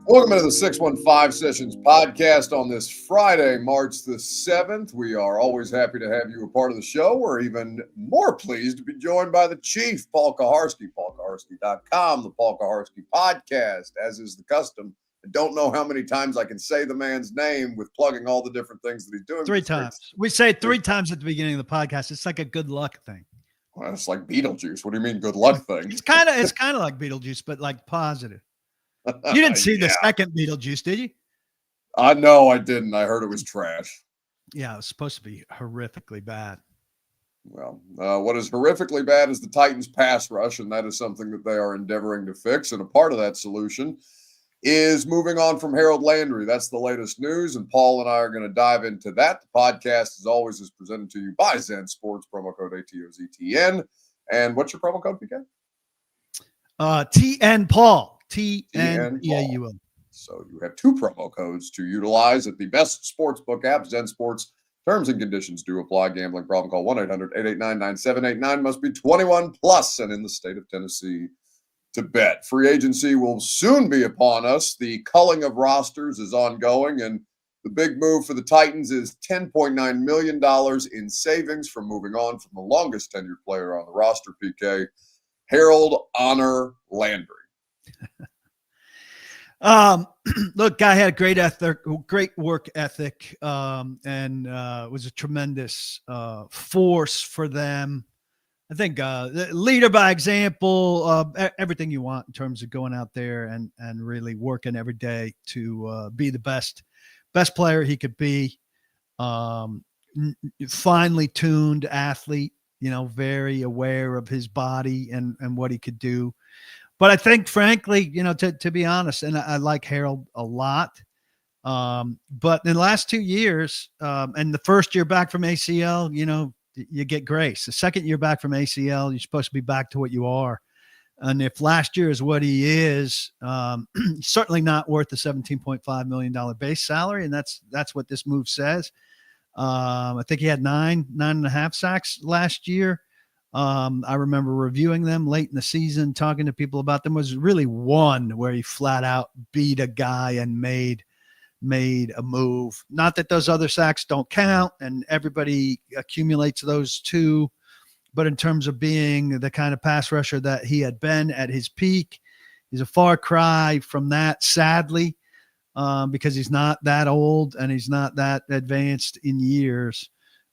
Welcome to the 615 Sessions podcast on this Friday, March the 7th. We are always happy to have you a part of the show. We're even more pleased to be joined by the Chief, Paul Kaharski, paulkaharski.com, the Paul Kaharski podcast, as is the custom. I don't know how many times I can say the man's name with plugging all the different things that he's doing. Three times. We say it three times at the beginning of the podcast. It's like a good luck thing. Well, it's like Beetlejuice. What do you mean good luck thing? It's kind of like Beetlejuice, but like positive. You didn't see the second Beetlejuice, did you? No, I didn't. I heard it was trash. Yeah, it was supposed to be horrifically bad. Well, what is horrifically bad is the Titans' pass rush, and that is something that they are endeavoring to fix. And a part of that solution is moving on from Harold Landry. That's the latest news, and Paul and I are going to dive into that. The podcast, as always, is presented to you by Zen Sports, promo code ATOZTN. And what's your promo code again? TN Paul. TNPAUL. So you have two promo codes to utilize at the best sportsbook app, Zen Sports. Terms and conditions do apply. Gambling problem, call 1-800-889-9789. Must be 21 plus and in the state of Tennessee to bet. Free agency will soon be upon us. The culling of rosters is ongoing, and the big move for the Titans is $10.9 million in savings from moving on from the longest tenured player on the roster, PK, Harold Honor Landry. Look, guy had a great work ethic, and was a tremendous force for them. I think leader by example, everything you want in terms of going out there and really working every day to be the best player he could be. Finely tuned athlete, very aware of his body and what he could do. But I think, frankly, to be honest, and I like Harold a lot, but in the last 2 years, and the first year back from ACL, you get grace. The second year back from ACL, you're supposed to be back to what you are. And if last year is what he is, certainly not worth the $17.5 million base salary, and that's what this move says. I think he had nine and a half sacks last year. I remember reviewing them late in the season, talking to people about them. Was really one where he flat out beat a guy and made a move. Not that those other sacks don't count, and everybody accumulates those too. But in terms of being the kind of pass rusher that he had been at his peak, he's a far cry from that, sadly, because he's not that old and he's not that advanced in years.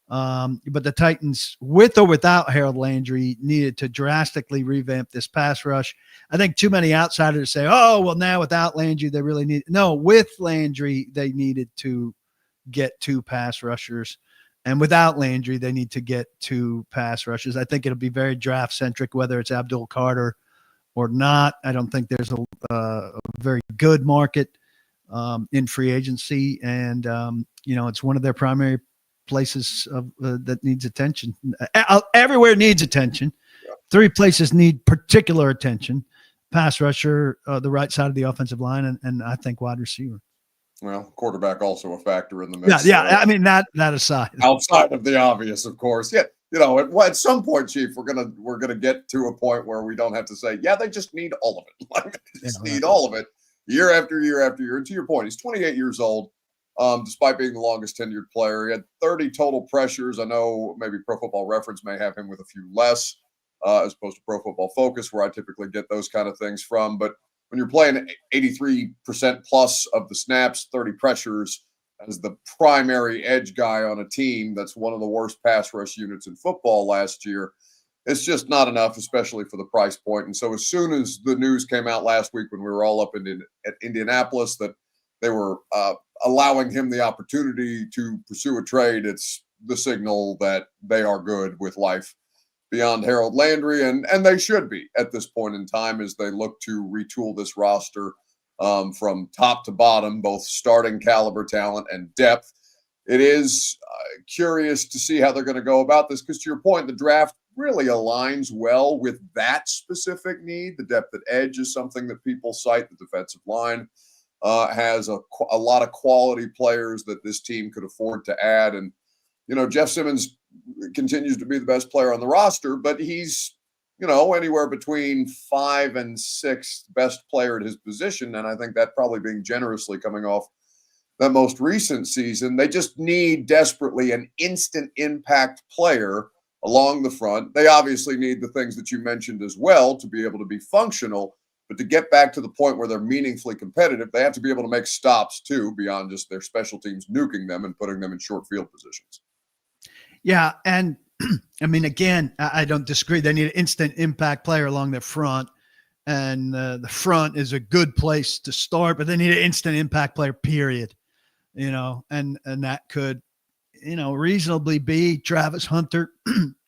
But the Titans, with or without Harold Landry, needed to drastically revamp this pass rush. I think too many outsiders say, oh, well, now without Landry, they really need – no, with Landry, they needed to get two pass rushers. And without Landry, they need to get two pass rushers. I think it'll be very draft-centric, whether it's Abdul Carter or not. I don't think there's a very good market in free agency. And, it's one of their primary – places that needs attention. Everywhere needs attention. Three places need particular attention: pass rusher, the right side of the offensive line, and I think wide receiver. Well, quarterback also a factor in the mix. Yeah. I mean that aside, outside of the obvious, of course. Yeah, at some point, Chief, we're gonna get to a point where we don't have to say, yeah, they just need all of it. Like, they just need all of it, year after year after year. And to your point, he's 28 years old. Despite being the longest tenured player, he had 30 total pressures. I know maybe Pro Football Reference may have him with a few less, as opposed to Pro Football Focus, where I typically get those kind of things from. But when you're playing 83% plus of the snaps, 30 pressures as the primary edge guy on a team that's one of the worst pass rush units in football last year, it's just not enough, especially for the price point. And so as soon as the news came out last week when we were all up at Indianapolis that they were allowing him the opportunity to pursue a trade, it's the signal that they are good with life beyond Harold Landry, and they should be at this point in time as they look to retool this roster from top to bottom, both starting caliber talent and depth. It is curious to see how they're going to go about this because, to your point, the draft really aligns well with that specific need. The depth at edge is something that people cite. The defensive line has a lot of quality players that this team could afford to add. And, Jeff Simmons continues to be the best player on the roster, but he's anywhere between 5 and 6 best player at his position. And I think that probably being generously coming off that most recent season. They just need desperately an instant impact player along the front. They obviously need the things that you mentioned as well to be able to be functional, but to get back to the point where they're meaningfully competitive, they have to be able to make stops too, beyond just their special teams nuking them and putting them in short field positions. Yeah, and I mean, again, I don't disagree. They need an instant impact player along their front, and the front is a good place to start, but they need an instant impact player, period. And that could, reasonably be Travis Hunter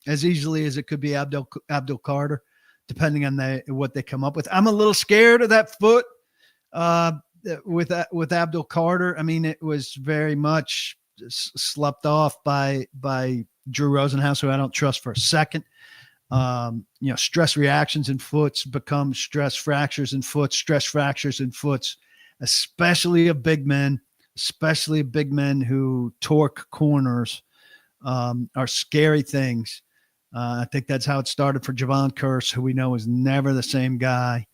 as easily as it could be Abdul Carter, depending on what they come up with. I'm a little scared of that foot with Abdul Carter. I mean, it was very much slept off by Drew Rosenhaus, who I don't trust for a second. Stress reactions in foots become stress fractures in foots, especially of big men who torque corners, are scary things. I think that's how it started for Javon Curse, who we know is never the same guy.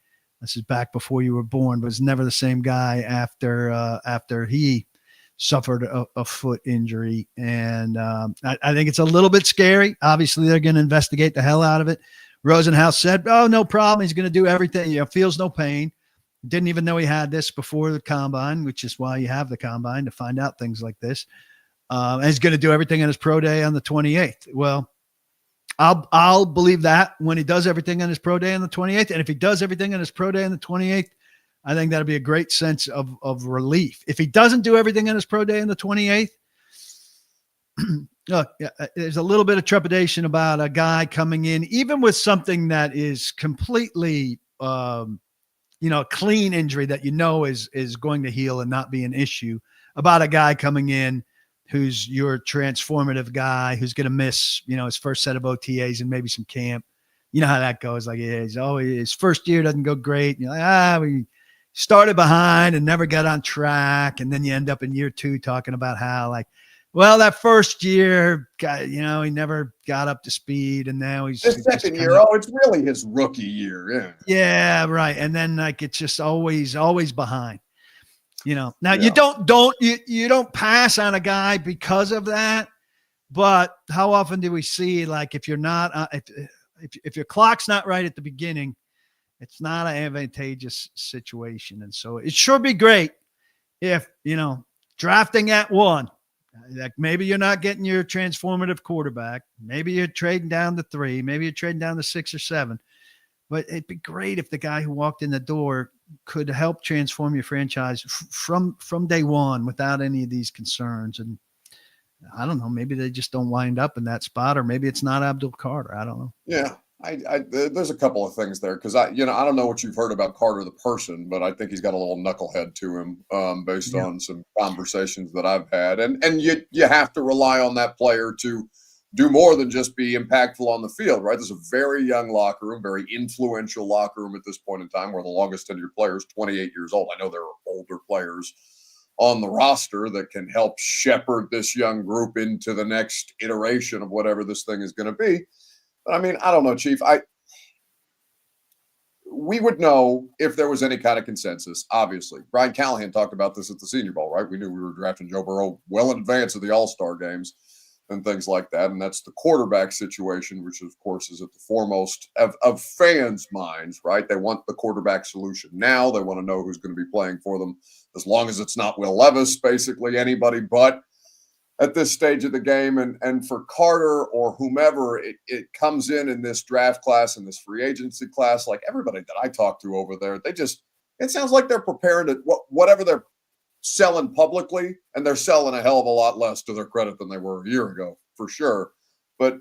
This is back before you were born, but was never the same guy after he suffered a foot injury. And I think it's a little bit scary. Obviously, they're going to investigate the hell out of it. Rosenhaus said, "Oh, no problem. He's going to do everything. Feels no pain. Didn't even know he had this before the combine," which is why you have the combine, to find out things like this. And he's going to do everything on his pro day on the 28th. Well, I'll believe that when he does everything on his pro day on the 28th. And if he does everything on his pro day on the 28th, I think that'll be a great sense of relief. If he doesn't do everything on his pro day on the 28th, look, there's a little bit of trepidation about a guy coming in, even with something that is completely, a clean injury that is going to heal and not be an issue, about a guy coming in who's your transformative guy, who's going to miss, his first set of OTAs and maybe some camp. You know how that goes. Like, his first year doesn't go great. And you're like, we started behind and never got on track. And then you end up in year 2 talking about how, that first year, he never got up to speed. And now he's the second year. It's really his rookie year. Yeah. Yeah. Right. And then it's just always behind, now you don't pass on a guy because of that. But how often do we see, if you're not, if your clock's not right at the beginning, it's not an advantageous situation. And so it sure be great if, drafting at 1, maybe you're not getting your transformative quarterback. Maybe you're trading down to 3. Maybe you're trading down to 6 or 7. But it'd be great if the guy who walked in the door could help transform your franchise from day one without any of these concerns. And I don't know, maybe they just don't wind up in that spot, or maybe it's not Abdul Carter. I don't know. Yeah. There's a couple of things there, because I don't know what you've heard about Carter the person, but I think he's got a little knucklehead to him, based on some conversations that I've had, and you have to rely on that player to do more than just be impactful on the field, right? There's a very young locker room, very influential locker room at this point in time, where the longest tenured player is 28 years old. I know there are older players on the roster that can help shepherd this young group into the next iteration of whatever this thing is going to be. But I mean, I don't know, Chief. We would know if there was any kind of consensus, obviously. Brian Callahan talked about this at the Senior Bowl, right? We knew we were drafting Joe Burrow well in advance of the All-Star games and things like that. And that's the quarterback situation, which, of course, is at the foremost of fans' minds, right? They want the quarterback solution now. They want to know who's going to be playing for them, as long as it's not Will Levis, basically anybody but at this stage of the game. And for Carter or whomever, it comes in this draft class and this free agency class, like everybody that I talk to over there, it sounds like they're preparing to whatever they're selling publicly, and they're selling a hell of a lot less, to their credit, than they were a year ago, for sure. But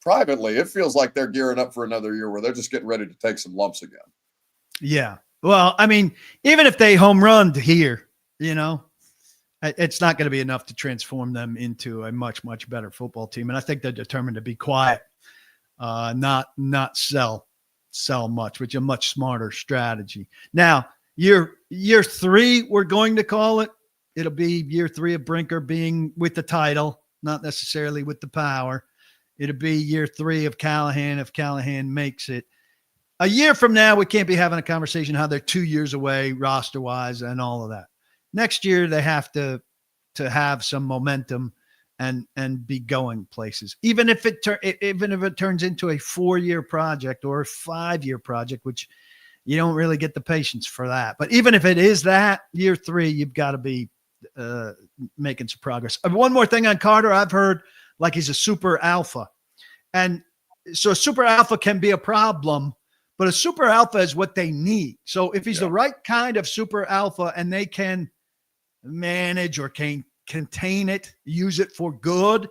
privately, it feels like they're gearing up for another year where they're just getting ready to take some lumps again. Yeah. Well, I mean, even if they home run here, it's not going to be enough to transform them into a much, much better football team. And I think they're determined to be quiet, not sell much, which is a much smarter strategy. Now, year 3, we're going to call it. It'll be year 3 of Brinker being with the title, not necessarily with the power. It'll be year 3 of Callahan if Callahan makes it. A year from now, we can't be having a conversation how they're 2 years away roster wise and all of that. Next year, they have to have some momentum and be going places. Even if it turns into a 4-year project or a 5-year project, which you don't really get the patience for that. But even if it is that, year 3, you've got to be making some progress. One more thing on Carter, I've heard like he's a super alpha. And so a super alpha can be a problem, but a super alpha is what they need. So if he's the right kind of super alpha and they can manage or can contain it, use it for good.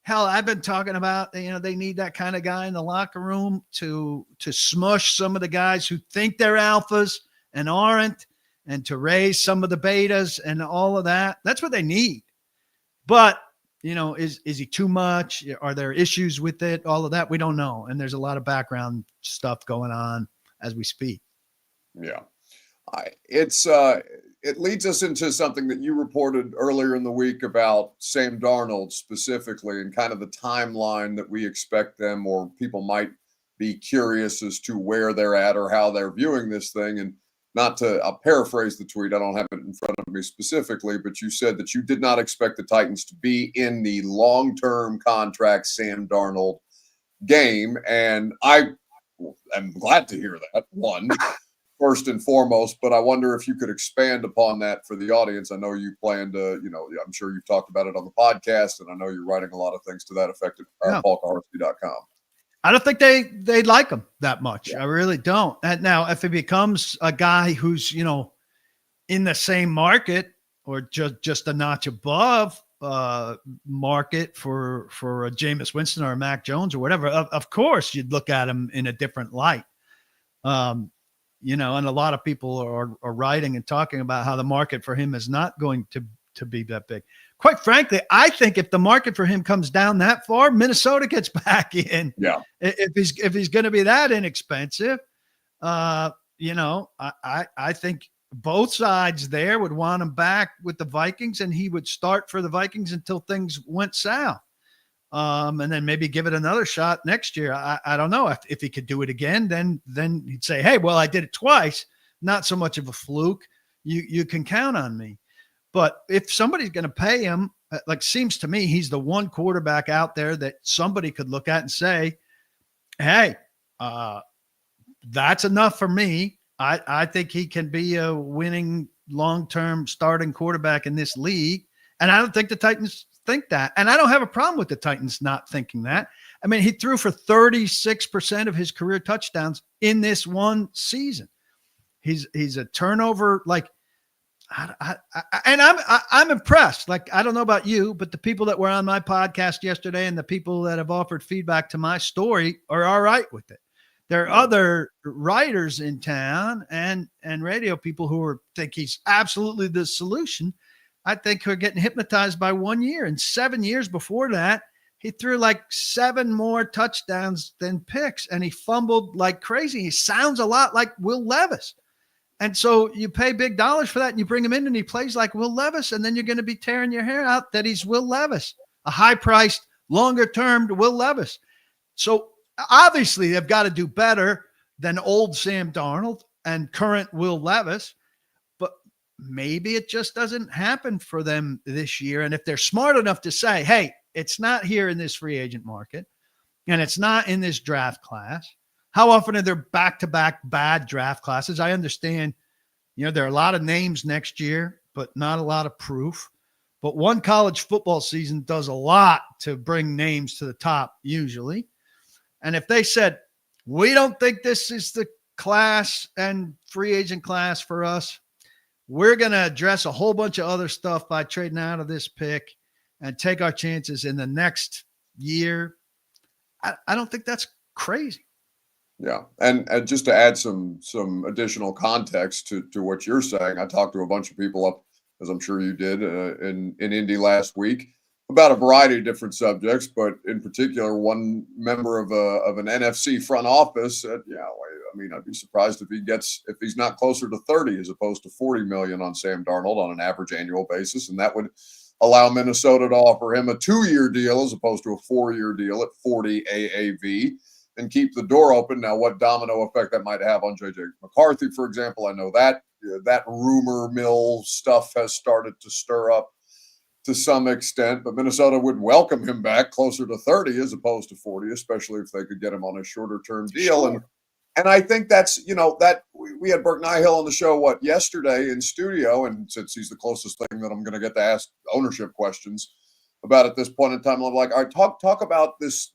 Hell, I've been talking about, they need that kind of guy in the locker room to smush some of the guys who think they're alphas and aren't, and to raise some of the betas and all of that. That's what they need. But, is he too much? Are there issues with it? All of that, we don't know. And there's a lot of background stuff going on as we speak. Yeah. It leads us into something that you reported earlier in the week about Sam Darnold specifically, and kind of the timeline that we expect them, or people might be curious as to where they're at or how they're viewing this thing. And I'll paraphrase the tweet. I don't have it in front of me specifically, but you said that you did not expect the Titans to be in the long-term contract Sam Darnold game. And I am glad to hear that, one, first and foremost, but I wonder if you could expand upon that for the audience. I know you plan to, I'm sure you've talked about it on the podcast, and I know you're writing a lot of things to that effect at paulkaharski.com. I don't think they like him that much. Yeah. I really don't. And now, if it becomes a guy who's, in the same market or just a notch above market for a Jameis Winston or a Mac Jones or whatever, of course you'd look at him in a different light. And a lot of people are writing and talking about how the market for him is not going to be that big. Quite frankly, I think if the market for him comes down that far, Minnesota gets back in. Yeah. If he's going to be that inexpensive, I think both sides there would want him back with the Vikings, and he would start for the Vikings until things went south. And then maybe give it another shot next year. I don't know if he could do it again, then he'd say, hey, well, I did it twice. Not so much of a fluke. You can count on me. But if somebody's going to pay him, seems to me, he's the one quarterback out there that somebody could look at and say, hey, that's enough for me. I think he can be a winning long-term starting quarterback in this league. And I don't think the Titans think that. And I don't have a problem with the Titans not thinking that. I mean, he threw for 36% of his career touchdowns in this one season. He's a turnover, and I'm impressed. I don't know about you, but the people that were on my podcast yesterday and the people that have offered feedback to my story are all right with it. There are other writers in town and radio people who think he's absolutely the solution. I think who are getting hypnotized by 1 year. And 7 years before that, he threw 7 more touchdowns than picks, and he fumbled like crazy. He sounds a lot like Will Levis. And so you pay big dollars for that, and you bring him in and he plays like Will Levis, and then you're going to be tearing your hair out that he's Will Levis, a high-priced, longer-term Will Levis. So obviously they've got to do better than old Sam Darnold and current Will Levis, but maybe it just doesn't happen for them this year. And if they're smart enough to say, hey, it's not here in this free agent market, and it's not in this draft class. How often are there back-to-back bad draft classes? I understand, there are a lot of names next year, but not a lot of proof. But one college football season does a lot to bring names to the top usually. And if they said, we don't think this is the class and free agent class for us, we're going to address a whole bunch of other stuff by trading out of this pick and take our chances in the next year. I don't think that's crazy. Yeah. And just to add some additional context to what you're saying, I talked to a bunch of people up, as I'm sure you did, in Indy last week about a variety of different subjects, but in particular, one member of an NFC front office said, I'd be surprised if he's not closer to 30 as opposed to 40 million on Sam Darnold on an average annual basis. And that would allow Minnesota to offer him a 2-year deal as opposed to a 4-year deal at 40 AAV. and keep the door open. Now, what domino effect that might have on J.J. McCarthy, for example, I know that that rumor mill stuff has started to stir up to some extent, but Minnesota would welcome him back closer to 30 as opposed to 40, especially if they could get him on a shorter term deal. Sure. And I think that's, that we had Burke Nihill on the show, yesterday in studio. And since he's the closest thing that I'm going to get to ask ownership questions about at this point in time, I'm like, all right, talk about this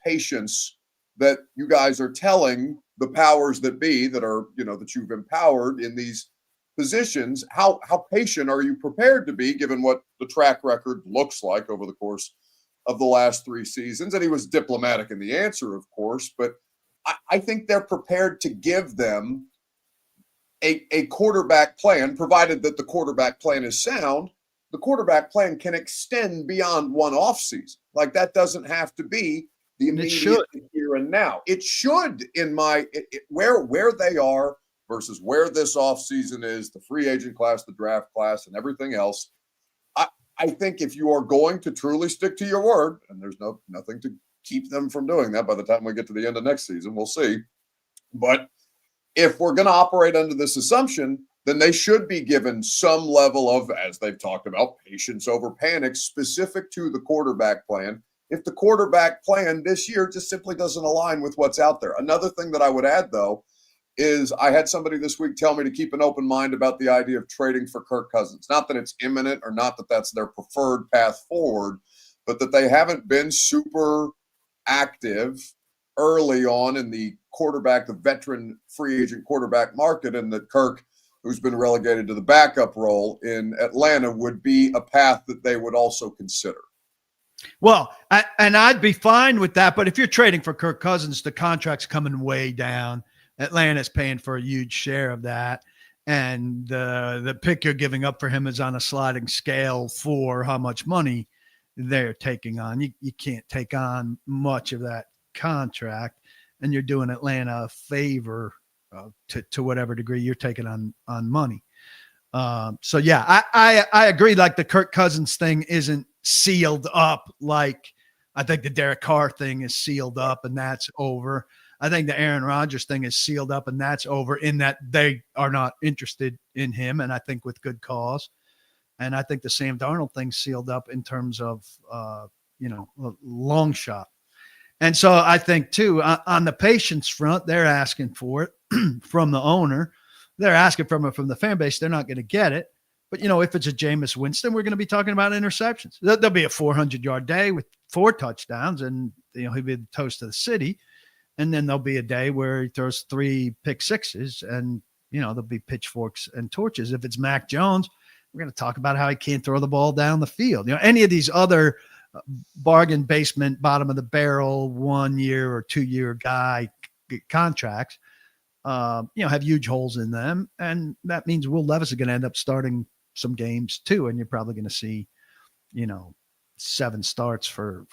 patience that you guys are telling the powers that be that are, that you've empowered in these positions. How patient are you prepared to be given what the track record looks like over the course of the last 3 seasons? And he was diplomatic in the answer, of course, but I think they're prepared to give them a quarterback plan, provided that the quarterback plan is sound. The quarterback plan can extend beyond one offseason. Like, that doesn't have to be the immediate here and now. It should, where they are versus where this offseason is, the free agent class, the draft class, and everything else. I think if you are going to truly stick to your word, and there's nothing to keep them from doing that by the time we get to the end of next season, we'll see. But if we're going to operate under this assumption, then they should be given some level of, as they've talked about, patience over panic specific to the quarterback plan. If the quarterback plan this year just simply doesn't align with what's out there. Another thing that I would add, though, is I had somebody this week tell me to keep an open mind about the idea of trading for Kirk Cousins. Not that it's imminent or not that that's their preferred path forward, but that they haven't been super active early on in the veteran free agent quarterback market, and that Kirk, who's been relegated to the backup role in Atlanta, would be a path that they would also consider. Well, I'd be fine with that, but if you're trading for Kirk Cousins, the contract's coming way down. Atlanta's paying for a huge share of that, and the pick you're giving up for him is on a sliding scale for how much money they're taking on. You can't take on much of that contract, and you're doing Atlanta a favor to whatever degree you're taking on money. So yeah, I agree. Like, the Kirk Cousins thing isn't sealed up. Like, I think the Derek Carr thing is sealed up and that's over. I think the Aaron Rodgers thing is sealed up and that's over, in that they are not interested in him, and I think with good cause. And I think the Sam Darnold thing's sealed up in terms of, a long shot. And so I think, too, on the patience front, they're asking for it from the owner. They're asking from the fan base. They're not going to get it. But, if it's a Jameis Winston, we're going to be talking about interceptions. There'll be a 400-yard day with 4 touchdowns, and, he'll be the toast of the city. And then there'll be a day where he throws 3 pick sixes, and, there'll be pitchforks and torches. If it's Mac Jones, we're going to talk about how he can't throw the ball down the field. Any of these other bargain basement, bottom of the barrel, 1 year or 2 year guy contracts, have huge holes in them. And that means Will Levis is going to end up starting some games too. And you're probably going to see, 7 starts for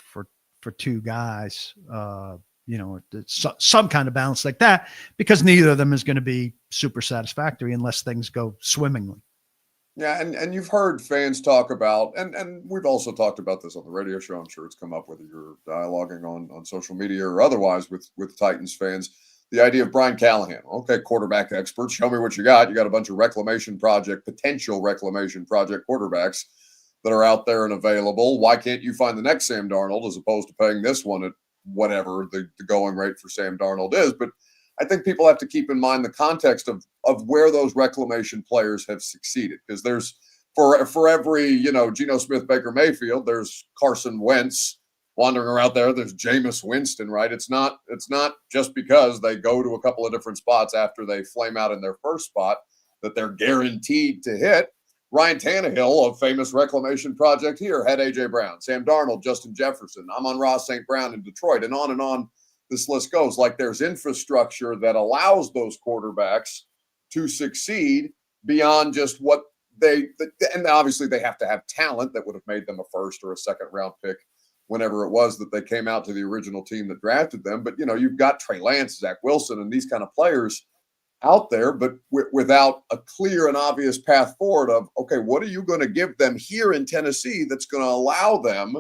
2 guys, some kind of balance like that, because neither of them is going to be super satisfactory unless things go swimmingly. Yeah, and you've heard fans talk about, and we've also talked about this on the radio show. I'm sure it's come up whether you're dialoguing on social media or otherwise with Titans fans. The idea of Brian Callahan. Okay, quarterback experts, show me what you got. You got a bunch of potential reclamation project quarterbacks that are out there and available. Why can't you find the next Sam Darnold as opposed to paying this one at whatever the going rate for Sam Darnold is? But I think people have to keep in mind the context of where those reclamation players have succeeded, because there's for every Geno Smith, Baker Mayfield, there's Carson Wentz wandering around there. There's Jameis Winston, right? It's not just because they go to a couple of different spots after they flame out in their first spot that they're guaranteed to hit. Ryan Tannehill, a famous reclamation project here, had A.J. Brown, Sam Darnold, Justin Jefferson, Amon-Ra St. Brown in Detroit, and on this list goes. Like, there's infrastructure that allows those quarterbacks to succeed beyond just what and obviously they have to have talent that would have made them a first or a second round pick whenever it was that they came out to the original team that drafted them. But, you've got Trey Lance, Zach Wilson, and these kind of players out there, but without a clear and obvious path forward of, okay, what are you going to give them here in Tennessee that's going to allow them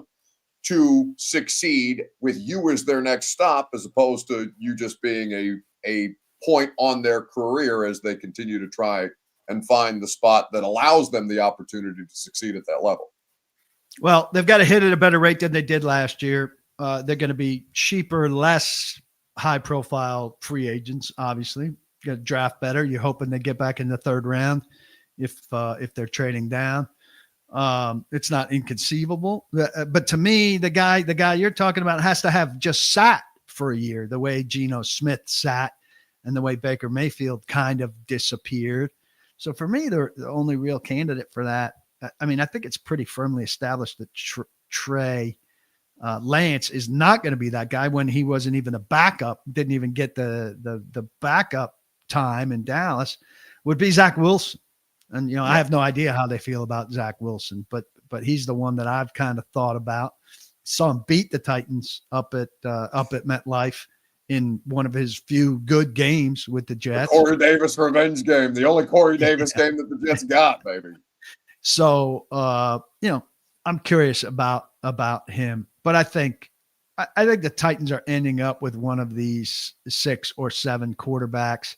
to succeed with you as their next stop, as opposed to you just being a point on their career as they continue to try and find the spot that allows them the opportunity to succeed at that level. Well, they've got to hit at a better rate than they did last year. They're going to be cheaper, less high-profile free agents, obviously. Got to draft better. You're hoping they get back in the third round if they're trading down. It's not inconceivable. But to me, the guy you're talking about has to have just sat for a year, the way Geno Smith sat and the way Baker Mayfield kind of disappeared. So for me, they're the only real candidate for that. I mean, I think it's pretty firmly established that Trey Lance is not going to be that guy when he wasn't even a backup, didn't even get the backup time in Dallas, would be Zach Wilson. And, you know, I have no idea how they feel about Zach Wilson, but he's the one that I've kind of thought about. Saw him beat the Titans up at MetLife in one of his few good games with the Jets. The Corey Davis revenge game, the only Corey Davis game that the Jets got, baby. So, you know, I'm curious about him, but I think the Titans are ending up with one of these 6 or 7 quarterbacks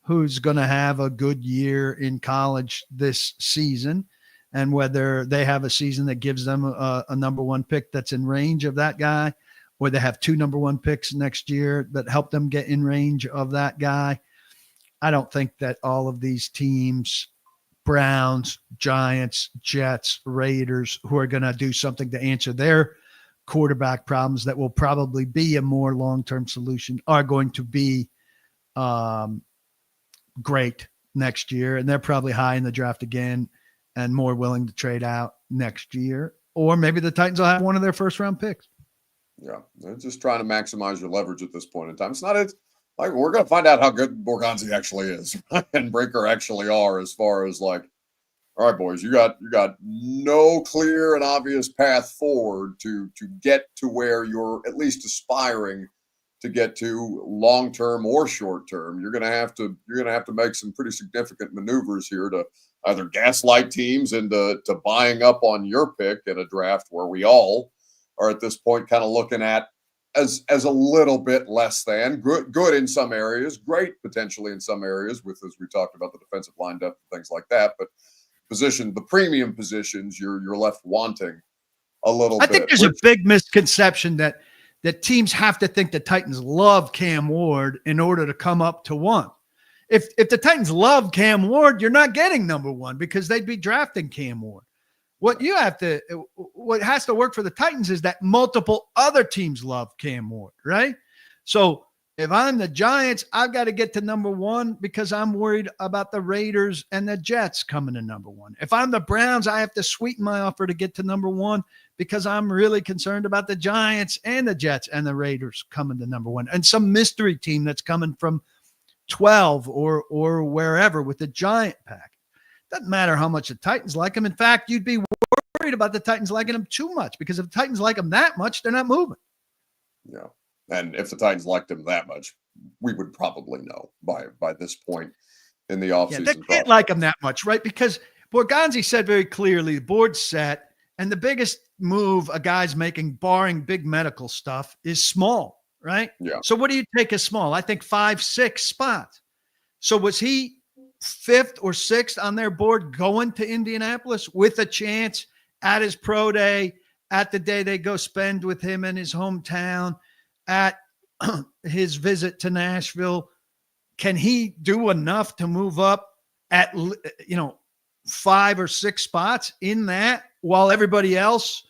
who's going to have a good year in college this season. And whether they have a season that gives them a number 1 pick that's in range of that guy, or they have 2 number 1 picks next year that help them get in range of that guy. I don't think that all of these teams, Browns, Giants, Jets, Raiders, who are going to do something to answer their quarterback problems that will probably be a more long-term solution, are going to be great next year. And they're probably high in the draft again and more willing to trade out next year. Or maybe the Titans will have one of their first-round picks. Yeah, they're just trying to maximize your leverage at this point in time. It's not like we're going to find out how good Borgonzi actually is and Breaker actually are, as far as like, all right, boys, you got no clear and obvious path forward to get to where you're at least aspiring to get to, long term or short term. You're going to have to make some pretty significant maneuvers here to either gaslight teams into buying up on your pick in a draft where we all are at this point kind of looking at as a little bit less than good in some areas, great potentially in some areas, with, as we talked about, the defensive line depth and things like that. But the premium positions, you're left wanting a little bit. I think there's a big misconception that teams have to think the Titans love Cam Ward in order to come up to 1. If the Titans love Cam Ward, you're not getting number 1 because they'd be drafting Cam Ward. What has to work for the Titans is that multiple other teams love Cam Ward, right? So if I'm the Giants, I've got to get to number 1 because I'm worried about the Raiders and the Jets coming to number 1. If I'm the Browns, I have to sweeten my offer to get to number 1 because I'm really concerned about the Giants and the Jets and the Raiders coming to number 1, and some mystery team that's coming from 12 or wherever with the Giant pack. Doesn't matter how much the Titans like him. In fact, you'd be worried about the Titans liking him too much, because if the Titans like him that much, they're not moving. Yeah. And if the Titans liked him that much, we would probably know by this point in the offseason. Yeah, they can't like him that much, right? Because Borgonzi said very clearly, the board's set, and the biggest move a guy's making, barring big medical stuff, is small, right? Yeah. So what do you take as small? I think 5-6 spots. So was he 5th or 6th on their board going to Indianapolis with a chance at his pro day, at the day they go spend with him in his hometown, at his visit to Nashville? Can he do enough to move up at 5 or 6 spots in that, while everybody else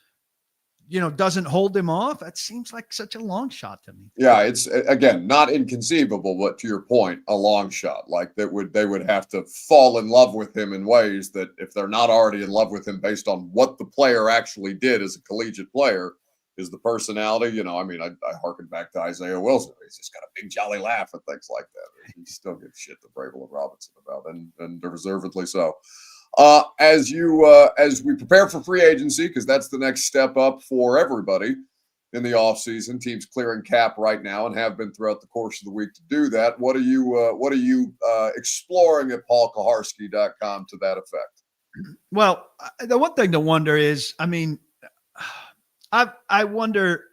doesn't hold him off? That seems like such a long shot to me. Yeah, it's, again, not inconceivable, but to your point, a long shot. Like they would have to fall in love with him in ways that, if they're not already in love with him based on what the player actually did as a collegiate player, is the personality. I harken back to Isaiah Wilson. He's just got a big jolly laugh and things like that. He still gives shit to Vrabel and Robinson about, and deservedly so. As we prepare for free agency, because that's the next step up for everybody in the offseason, teams clearing cap right now and have been throughout the course of the week to do that. What are you exploring at paulkaharski.com to that effect? Well, the one thing to wonder is, I wonder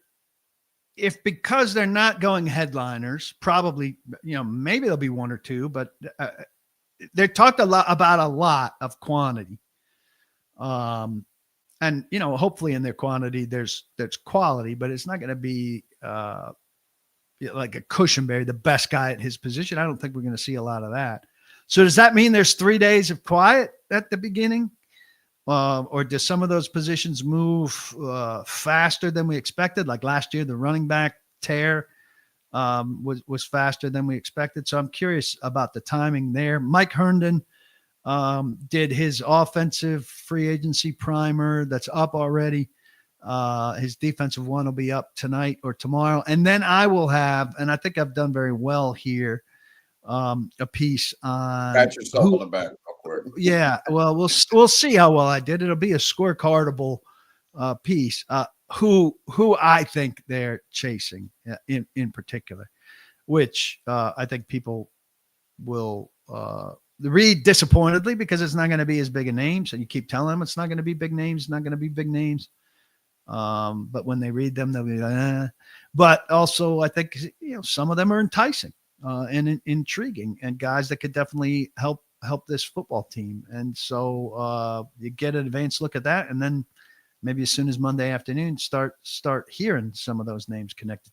if, because they're not going headliners, probably, maybe there'll be one or two, but they talked about a lot of quantity. And hopefully in their quantity there's quality, but it's not going to be like a Cushionberry, the best guy at his position. I don't think we're going to see a lot of that. So does that mean there's 3 days of quiet at the beginning? Or does some of those positions move faster than we expected? Like last year, the running back tear was faster than we expected. So I'm curious about the timing there. Mike Herndon did his offensive free agency primer that's up already. His defensive one will be up tonight or tomorrow. And then I will have, and I think I've done very well here, a piece on pat yourself on the back real quick. Yeah, well, we'll see how well I did. It'll be a scorecardable piece. Who I think they're chasing in particular, which I think people will read disappointedly because it's not going to be as big a names, and you keep telling them it's not going to be big names, not going to be big names. But when they read them, they'll be like, But also, I think some of them are enticing and intriguing, and guys that could definitely help this football team. And so you get an advanced look at that, and then maybe as soon as Monday afternoon, start hearing some of those names connected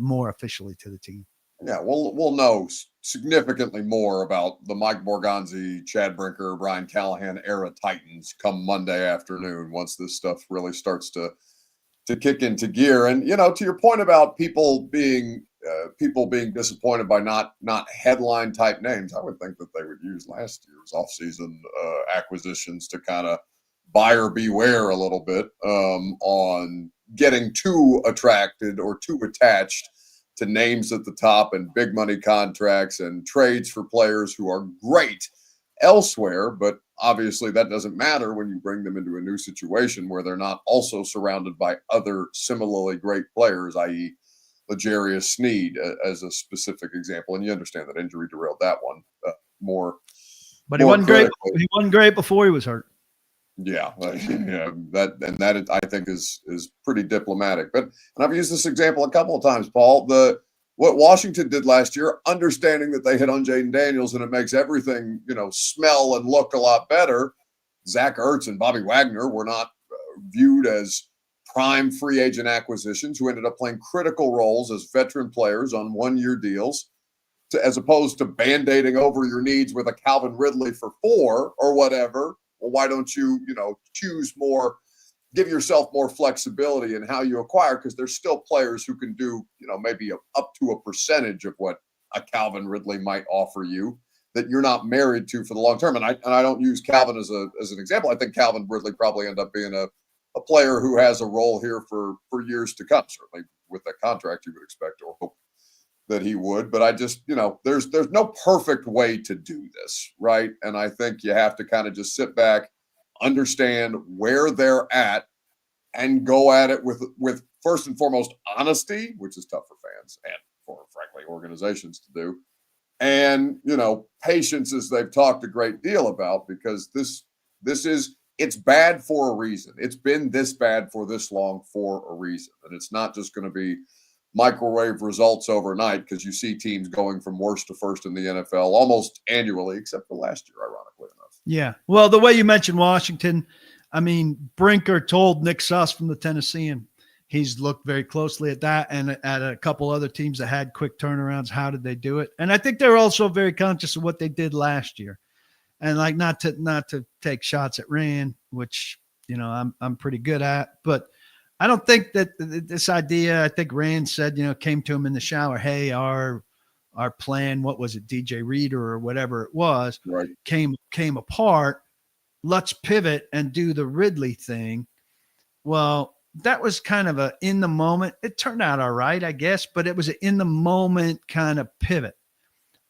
more officially to the team. Yeah, we'll know significantly more about the Mike Borgonzi, Chad Brinker, Brian Callahan era Titans come Monday afternoon once this stuff really starts to kick into gear. And to your point about people being disappointed by not headline type names, I would think that they would use last year's offseason acquisitions to kind of buyer beware a little bit on getting too attracted or too attached to names at the top and big money contracts and trades for players who are great elsewhere. But obviously that doesn't matter when you bring them into a new situation where they're not also surrounded by other similarly great players, i.e. L'Jarius Sneed as a specific example. And you understand that injury derailed that one more. But he wasn't great. He wasn't great before he was hurt. Yeah, that I think is pretty diplomatic. But and I've used this example a couple of times, Paul. What Washington did last year, understanding that they hit on Jaden Daniels and it makes everything smell and look a lot better. Zach Ertz and Bobby Wagner were not viewed as prime free agent acquisitions who ended up playing critical roles as veteran players on 1-year deals, as opposed to band-aiding over your needs with a Calvin Ridley for 4 or whatever. Well, why don't you, choose more, give yourself more flexibility in how you acquire? Because there's still players who can do, maybe up to a percentage of what a Calvin Ridley might offer you that you're not married to for the long term. And I don't use Calvin as an example. I think Calvin Ridley probably end up being a player who has a role here for years to come. Certainly with that contract, you would expect or hope that he would. But I just, there's no perfect way to do this, right? And I think you have to kind of just sit back, understand where they're at, and go at it with first and foremost honesty, which is tough for fans and for, frankly, organizations to do. And, patience, as they've talked a great deal about, because it's bad for a reason. It's been this bad for this long for a reason. And it's not just going to be microwave results overnight, because you see teams going from worst to first in the NFL almost annually, except for last year, ironically enough. Yeah. Well, the way you mentioned Washington, I mean, Brinker told Nick Suss from the Tennessean, he's looked very closely at that and at a couple other teams that had quick turnarounds. How did they do it? And I think they're also very conscious of what they did last year, and like not to take shots at Rand, which I'm pretty good at, but I don't think that this idea, I think Rand said, came to him in the shower, hey, our plan, what was it, DJ Reader or whatever it was, right, came apart. Let's pivot and do the Ridley thing. Well, that was kind of a in the moment. It turned out all right, I guess, but it was an in the moment kind of pivot.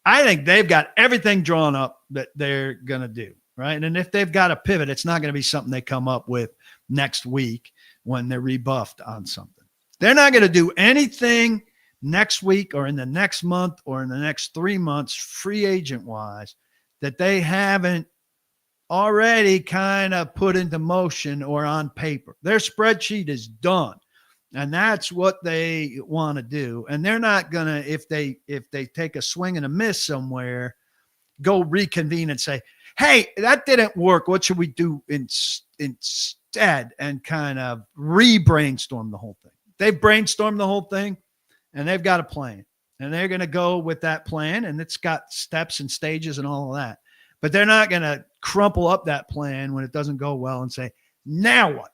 I think they've got everything drawn up that they're going to do, right? And if they've got a pivot, it's not going to be something they come up with next week when they're rebuffed on something. They're not going to do anything next week or in the next month or in the next 3 months, free agent wise, that they haven't already kind of put into motion or on paper. Their spreadsheet is done. And that's what they want to do. And they're not going to, if they take a swing and a miss somewhere, go reconvene and say, hey, that didn't work. What should we do instead? And kind of re-brainstorm the whole thing. They've brainstormed the whole thing and they've got a plan. And they're going to go with that plan. And it's got steps and stages and all of that. But they're not going to crumple up that plan when it doesn't go well and say, now what?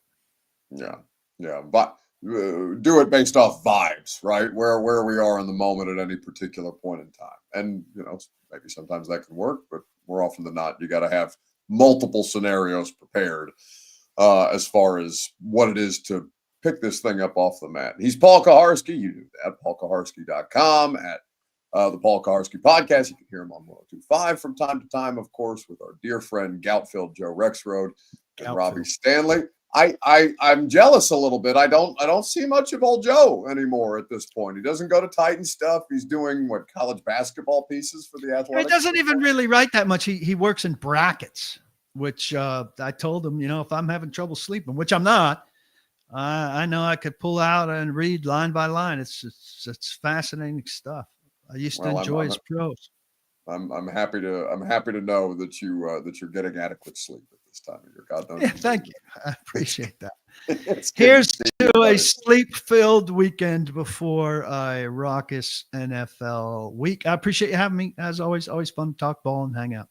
Yeah. Yeah. But do it based off vibes, right? Where we are in the moment at any particular point in time. And, maybe sometimes that can work, but more often than not, you got to have multiple scenarios prepared as far as what it is to pick this thing up off the mat. He's Paul Kaharski. You do that, paulkaharski.com, at the Paul Kaharski Podcast. You can hear him on 102.5 from time to time, of course, with our dear friend Goutfield Joe Rexroad and Robbie Stanley. I'm jealous a little bit. I don't see much of old Joe anymore at this point. He doesn't go to Titan stuff. He's doing college basketball pieces for the Athletics. He doesn't even really write that much. He works in brackets, which I told him, if I'm having trouble sleeping, which I'm not, I know I could pull out and read line by line. It's fascinating stuff. I used to enjoy his prose. I'm happy to know that you're getting adequate sleep at this time of year. God knows. Yeah, thank you. I appreciate that. Here's to a sleep-filled weekend before a raucous NFL week. I appreciate you having me. As always fun to talk ball and hang out.